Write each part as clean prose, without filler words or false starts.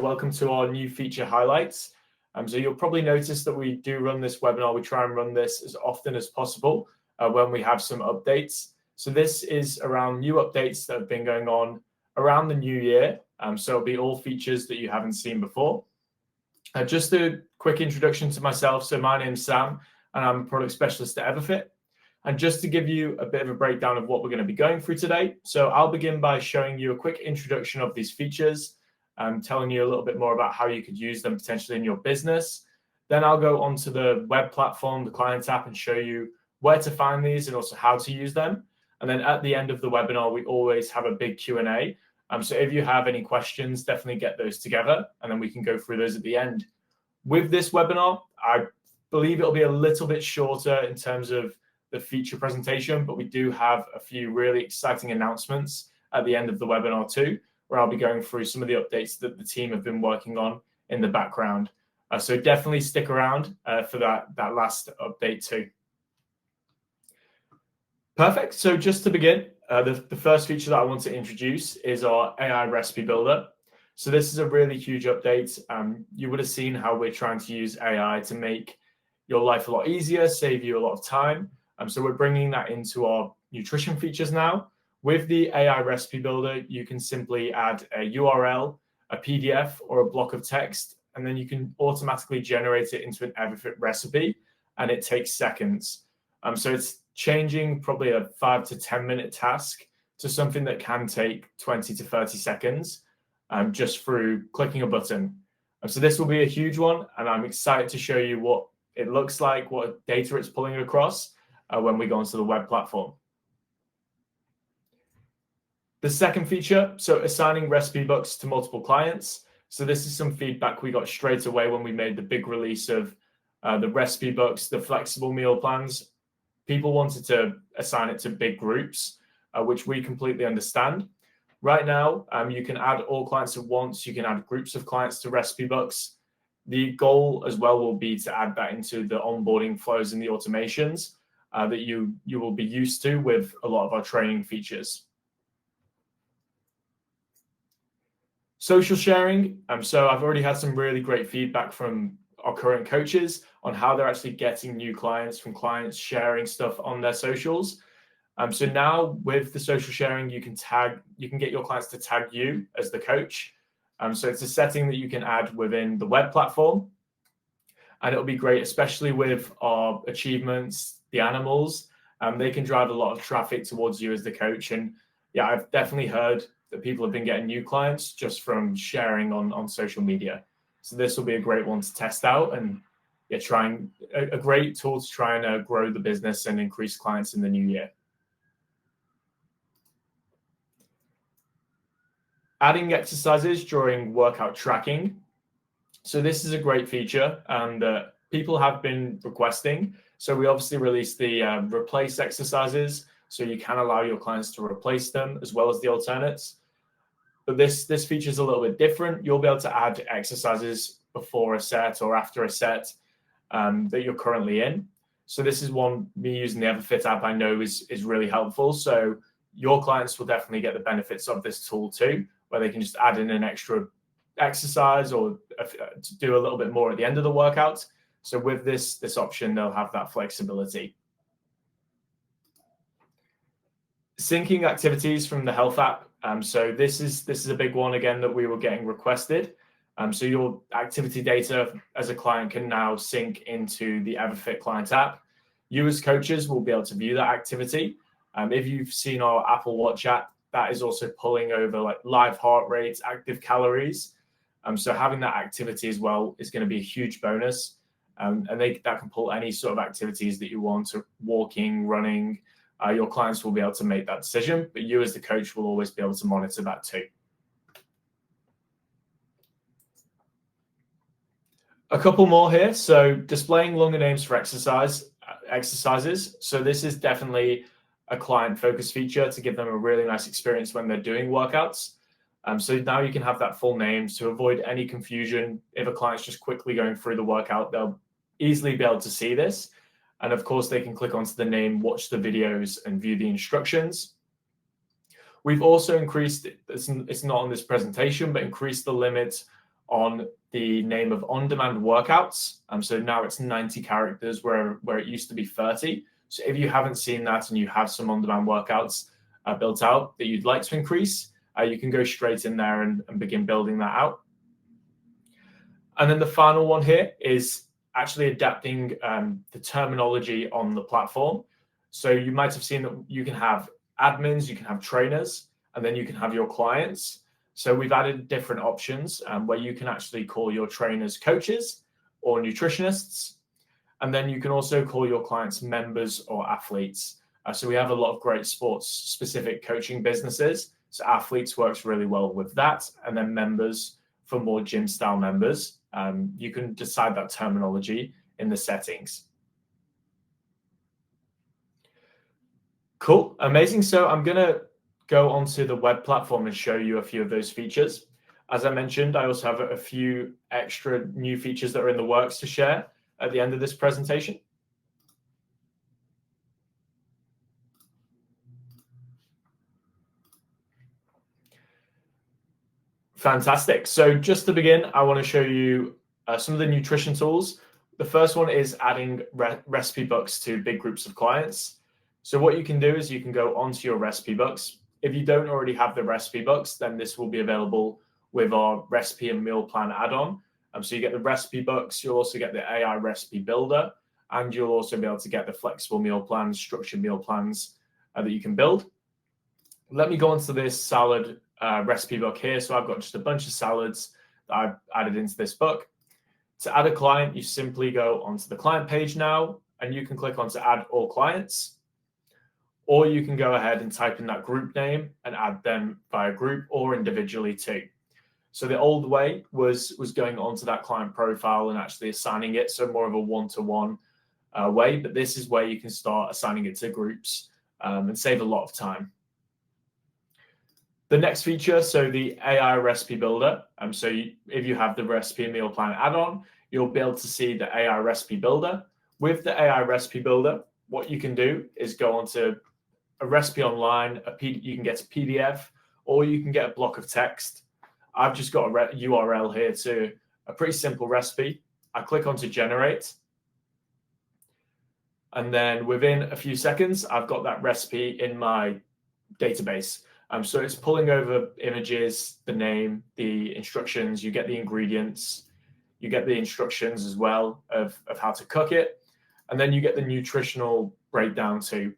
Welcome to our new feature highlights. So you'll probably notice that we do run this webinar. We try and run this as often as possible when we have some updates. So this is around new updates that have been going on around the new year. So it'll be all features that you haven't seen before. Just a quick introduction to myself. So my name's Sam, and I'm a product specialist at Everfit. And just to give you a bit of a breakdown of what we're going to be going through today. So I'll begin by showing you a quick introduction of these features, telling you a little bit more about how you could use them potentially in your business. Then I'll go onto the web platform, the client app, and show you where to find these and also how to use them. And then at the end of the webinar, we always have a big Q&A. So if you have any questions, definitely get those together, and then we can go through those at the end. With this webinar, I believe it'll be a little bit shorter in terms of the feature presentation, but we do have a few really exciting announcements at the end of the webinar too, where I'll be going through some of the updates that the team have been working on in the background. So definitely stick around for that last update too. Perfect. So just to begin, the first feature that I want to introduce is our AI recipe builder. So this is a really huge update. You would have seen how we're trying to use AI to make your life a lot easier, save you a lot of time. So we're bringing that into our nutrition features now. With the AI recipe builder, you can simply add a URL, a PDF, or a block of text, and then you can automatically generate it into an Everfit recipe, and it takes seconds. So it's changing probably a 5 to 10 minute task to something that can take 20 to 30 seconds just through clicking a button. So this will be a huge one, and I'm excited to show you what it looks like, what data it's pulling across when we go onto the web platform. The second feature, so assigning recipe books to multiple clients. So this is some feedback we got straight away when we made the big release of the recipe books, the flexible meal plans. People wanted to assign it to big groups, which we completely understand. Right now, you can add all clients at once. You can add groups of clients to recipe books. The goal as well will be to add that into the onboarding flows and the automations that you will be used to with a lot of our training features. Social sharing. So I've already had some really great feedback from our current coaches on how they're actually getting new clients from clients sharing stuff on their socials. So now with the social sharing, you can get your clients to tag you as the coach. So it's a setting that you can add within the web platform. And it'll be great, especially with our achievements, the animals. They can drive a lot of traffic towards you as the coach. And yeah, I've definitely heard that people have been getting new clients just from sharing on social media. So this will be a great one to test out, and yeah, trying a great tool to try and grow the business and increase clients in the new year. Adding exercises during workout tracking. So this is a great feature that people have been requesting. So we obviously released the replace exercises, so you can allow your clients to replace them as well as the alternates. But this feature is a little bit different. You'll be able to add exercises before a set or after a set that you're currently in. So this is one, me using the Everfit app, I know is really helpful. So your clients will definitely get the benefits of this tool too, where they can just add in an extra exercise or to do a little bit more at the end of the workout. So with this option, they'll have that flexibility. Syncing activities from the health app. So this is a big one again that we were getting requested. So your activity data as a client can now sync into the Everfit client app. You as coaches will be able to view that activity. If you've seen our Apple Watch app, that is also pulling over like live heart rates, active calories. So having that activity as well is going to be a huge bonus. And that can pull any sort of activities that you want, so walking, running. Your clients will be able to make that decision, but you as the coach will always be able to monitor that too. A couple more here. So displaying longer names for exercises. So this is definitely a client-focused feature to give them a really nice experience when they're doing workouts. So now you can have that full name to avoid any confusion. If a client's just quickly going through the workout, they'll easily be able to see this. And of course, they can click onto the name, watch the videos, and view the instructions. We've also increased, it's not on this presentation, but increased the limit on the name of on-demand workouts. So now it's 90 characters where it used to be 30. So if you haven't seen that and you have some on-demand workouts built out that you'd like to increase, you can go straight in there and begin building that out. And then the final one here is actually adapting the terminology on the platform. So you might have seen that you can have admins, you can have trainers, and then you can have your clients. So we've added different options where you can actually call your trainers coaches or nutritionists. And then you can also call your clients members or athletes. So we have a lot of great sports-specific coaching businesses. So athletes works really well with that. And then members for more gym-style members. You can decide that terminology in the settings. Cool, amazing. So I'm going to go onto the web platform and show you a few of those features. As I mentioned, I also have a few extra new features that are in the works to share at the end of this presentation. Fantastic. So just to begin, I want to show you some of the nutrition tools. The first one is adding recipe books to big groups of clients. So what you can do is you can go onto your recipe books. If you don't already have the recipe books, then this will be available with our recipe and meal plan add-on. So you get the recipe books, you'll also get the AI recipe builder, and you'll also be able to get the flexible meal plans, structured meal plans that you can build. Let me go onto this salad recipe book here. So I've got just a bunch of salads that I've added into this book. To add a client, you simply go onto the client page now, and you can click on to add all clients. Or you can go ahead and type in that group name and add them via group or individually too. So the old way was going onto that client profile and actually assigning it, so more of a one-to-one way. But this is where you can start assigning it to groups and save a lot of time. The next feature, so the AI recipe builder. If you have the recipe and meal plan add-on, you'll be able to see the AI recipe builder. With the AI recipe builder, what you can do is go onto a recipe online, you can get a PDF, or you can get a block of text. I've just got a URL here to a pretty simple recipe. I click onto generate. And then within a few seconds, I've got that recipe in my database. So it's pulling over images, the name, the instructions, you get the ingredients, you get the instructions as well of how to cook it. And then you get the nutritional breakdown too.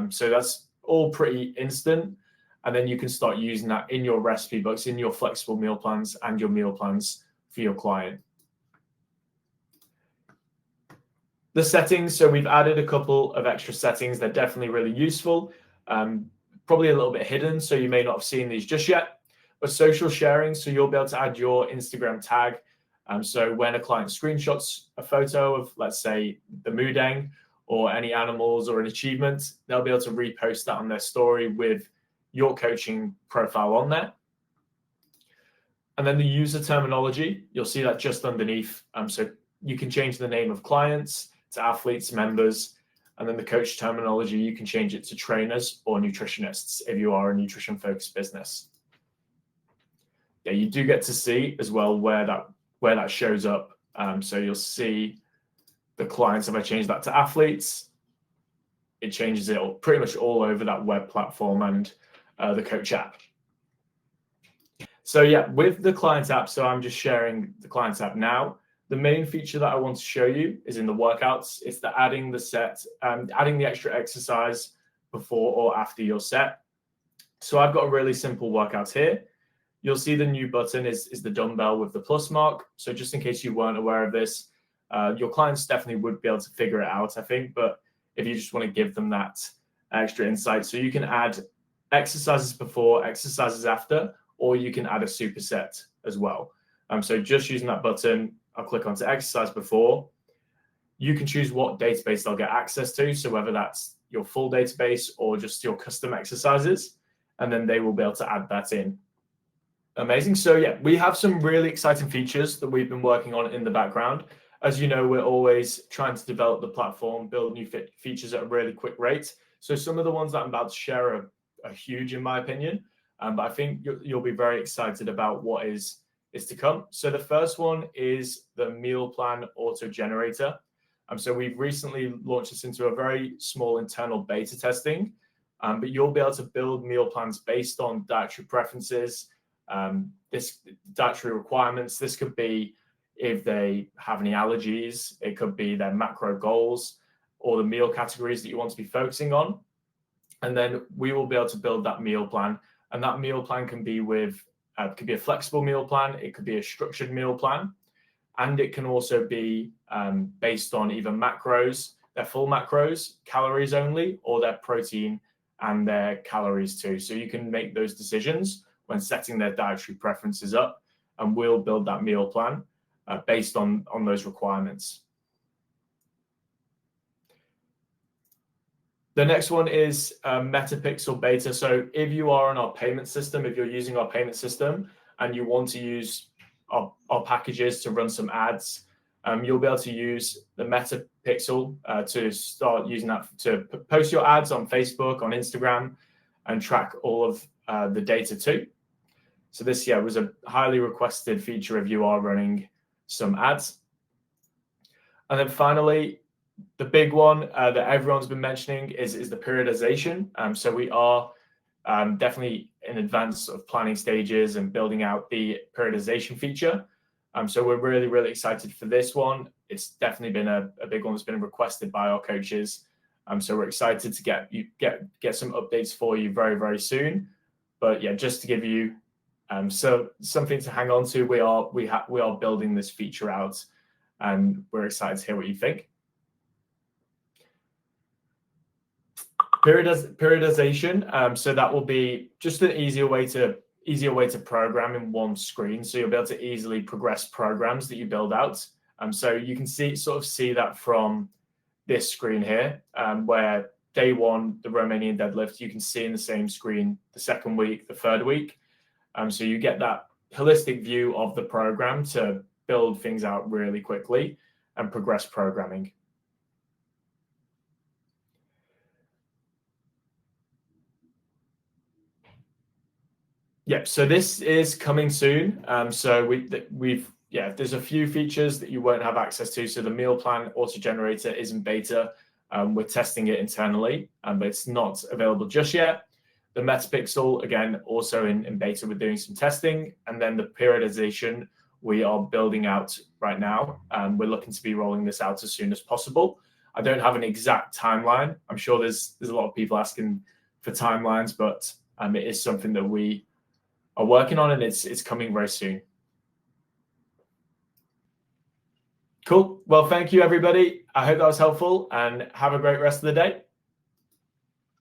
So that's all pretty instant. And then you can start using that in your recipe books, in your flexible meal plans and your meal plans for your client. The settings, so we've added a couple of extra settings. They're definitely really useful. Probably a little bit hidden, so you may not have seen these just yet. But social sharing, so you'll be able to add your Instagram tag. So when a client screenshots a photo of, let's say, the moodeng or any animals or an achievement, they'll be able to repost that on their story with your coaching profile on there. And then the user terminology, you'll see that just underneath. So you can change the name of clients to athletes, members, and then the coach terminology, you can change it to trainers or nutritionists if you are a nutrition-focused business. Yeah, you do get to see as well where that shows up. So you'll see the clients. If I change that to athletes, it changes it pretty much all over that web platform and the coach app. So yeah, with the client app, so I'm just sharing the client app now. The main feature that I want to show you is in the workouts. It's the adding the extra exercise before or after your set. So I've got a really simple workout here. You'll see the new button is the dumbbell with the plus mark. So just in case you weren't aware of this, your clients definitely would be able to figure it out, I think. But if you just want to give them that extra insight, so you can add exercises before, exercises after, or you can add a superset as well. So just using that button, I'll click onto exercise before. You can choose what database they'll get access to. So whether that's your full database or just your custom exercises, and then they will be able to add that in. Amazing. So yeah, we have some really exciting features that we've been working on in the background. As you know, we're always trying to develop the platform, build new features at a really quick rate. So some of the ones that I'm about to share are huge in my opinion. But I think you'll be very excited about what is is to come. So the first one is the meal plan auto generator. So we've recently launched this into a very small internal beta testing, but you'll be able to build meal plans based on dietary preferences, this dietary requirements. This could be if they have any allergies, it could be their macro goals or the meal categories that you want to be focusing on. And then we will be able to build that meal plan. And that meal plan can be could be a flexible meal plan, it could be a structured meal plan, and it can also be based on either macros, their full macros, calories only, or their protein and their calories too. So you can make those decisions when setting their dietary preferences up, and we'll build that meal plan based on those requirements. The next one is Metapixel Beta. So if you are on our payment system, if you're using our payment system and you want to use our packages to run some ads, you'll be able to use the Metapixel to start using that to post your ads on Facebook, on Instagram, and track all of the data too. So this, was a highly requested feature if you are running some ads. And then finally, the big one that everyone's been mentioning is the periodization. So we are definitely in advance of planning stages and building out the periodization feature. So we're really, really excited for this one. It's definitely been a big one that's been requested by our coaches. So we're excited to get some updates for you very, very soon. But yeah, just to give you something to hang on to, we are building this feature out, and we're excited to hear what you think. Periodization, so that will be just an easier way to program in one screen. So you'll be able to easily progress programs that you build out. So you can sort of see that from this screen here, where day one, the Romanian deadlift, you can see in the same screen the second week, the third week. So you get that holistic view of the program to build things out really quickly and progress programming. Yep. So this is coming soon. So there's a few features that you won't have access to. So the meal plan auto generator is in beta. We're testing it internally, but it's not available just yet. The Metapixel, again, also in beta, we're doing some testing. And then the periodization we are building out right now. We're looking to be rolling this out as soon as possible. I don't have an exact timeline. I'm sure there's a lot of people asking for timelines, but it is something that we are working on, and it's coming very soon. Cool. Well, thank you, everybody. I hope that was helpful, and have a great rest of the day.